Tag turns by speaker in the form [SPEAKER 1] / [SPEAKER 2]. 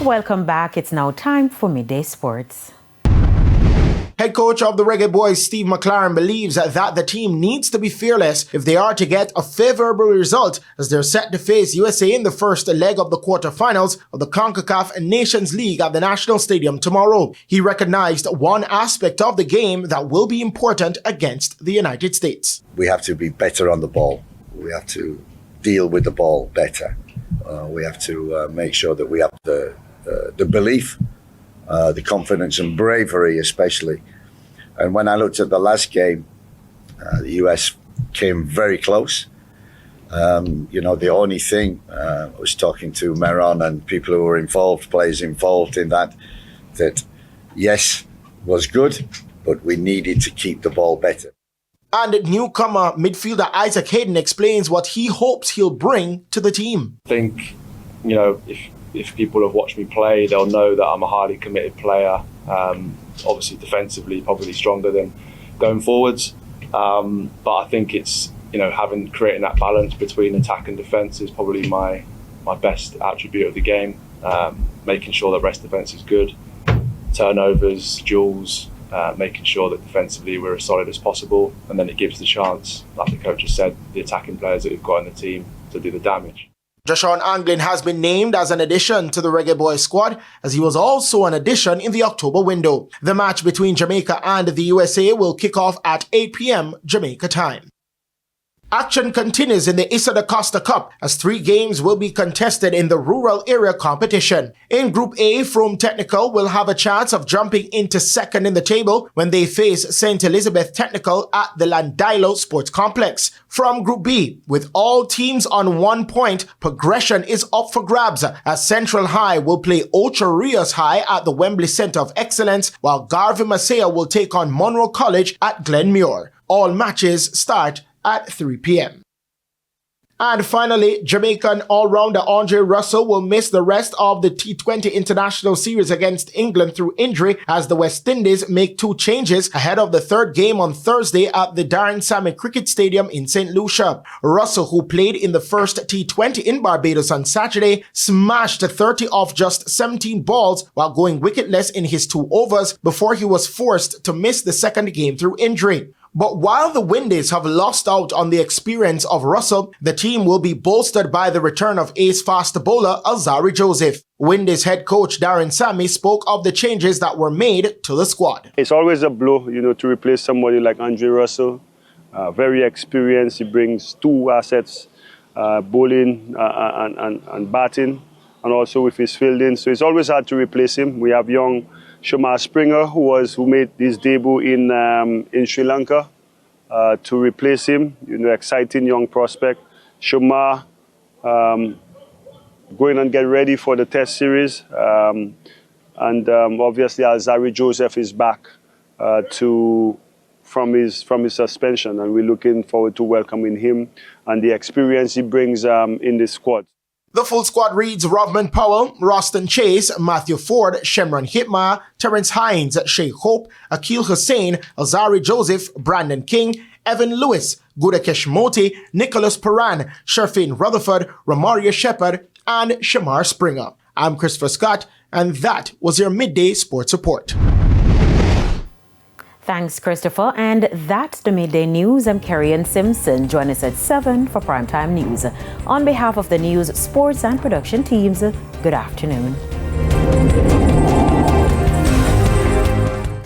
[SPEAKER 1] Welcome back. It's now time for Midday Sports.
[SPEAKER 2] Head coach of the Reggae Boys, Steve McLaren, believes that the team needs to be fearless if they are to get a favorable result as they're set to face USA in the first leg of the quarterfinals of the CONCACAF Nations League at the National Stadium tomorrow. He recognized one aspect of the game that will be important against the United States.
[SPEAKER 3] We have to be better on the ball. We have to deal with the ball better. We have to make sure that we have the belief, the confidence and bravery especially. And when I looked at the last game, the US came very close. The only thing, I was talking to Meron and people who were involved, players involved in that yes, was good, but we needed to keep the ball better.
[SPEAKER 2] And newcomer midfielder Isaac Hayden explains what he hopes he'll bring to the team.
[SPEAKER 4] I think, if people have watched me play, they'll know that I'm a highly committed player. Obviously defensively probably stronger than going forwards. But I think it's, creating that balance between attack and defence is probably my best attribute of the game. Making sure that rest defence is good. Turnovers, duels, making sure that defensively we're as solid as possible. And then it gives the chance, like the coach has said, the attacking players that we've got in the team to do the damage.
[SPEAKER 2] Joshawn Anglin has been named as an addition to the Reggae Boys squad, as he was also an addition in the October window. The match between Jamaica and the USA will kick off at 8 p.m. Jamaica time. Action continues in the Issa da Costa Cup as 3 games will be contested in the rural area competition. In Group A, Frome Technical will have a chance of jumping into second in the table when they face St. Elizabeth Technical at the Landilo Sports Complex. From Group B, with all teams on 1 point, progression is up for grabs as Central High will play Ocho Rios High at the Wembley Centre of Excellence, while Garvey Masaya will take on Monroe College at Glenmuir. All matches start at 3 p.m. And finally, Jamaican all-rounder Andre Russell will miss the rest of the T20 International Series against England through injury as the West Indies make 2 changes ahead of the 3rd game on Thursday at the Darren Sammy Cricket Stadium in St. Lucia. Russell, who played in the first T20 in Barbados on Saturday, smashed 30 off just 17 balls while going wicketless in his 2 overs before he was forced to miss the 2nd game through injury. But while the Windies have lost out on the experience of Russell, the team will be bolstered by the return of ace fast bowler Alzarri Joseph. Windies head coach Darren Sammy spoke of the changes that were made to the squad.
[SPEAKER 5] It's always a blow, to replace somebody like Andre Russell. Very experienced. He brings 2 assets, bowling and batting, and also with his fielding. So it's always hard to replace him. We have young Shamar Springer, who made his debut in Sri Lanka, to replace him. Exciting young prospect. Shamar going and get ready for the Test series, and obviously Alzarri Joseph is back from his suspension, and we're looking forward to welcoming him and the experience he brings in this squad.
[SPEAKER 2] The full squad reads Rodman Powell, Roston Chase, Matthew Ford, Shemron Hitma, Terrence Hines, Shea Hope, Akil Hussain, Alzarri Joseph, Brandon King, Evan Lewis, Gudakesh Moti, Nicholas Paran, Sherfane Rutherford, Romario Shepard, and Shamar Springer. I'm Christopher Scott, and that was your Midday Sports Report.
[SPEAKER 1] Thanks, Christopher. And that's the Midday News. I'm Kerry-Ann Simpson. Join us at 7 for Primetime News. On behalf of the news, sports and production teams, good afternoon.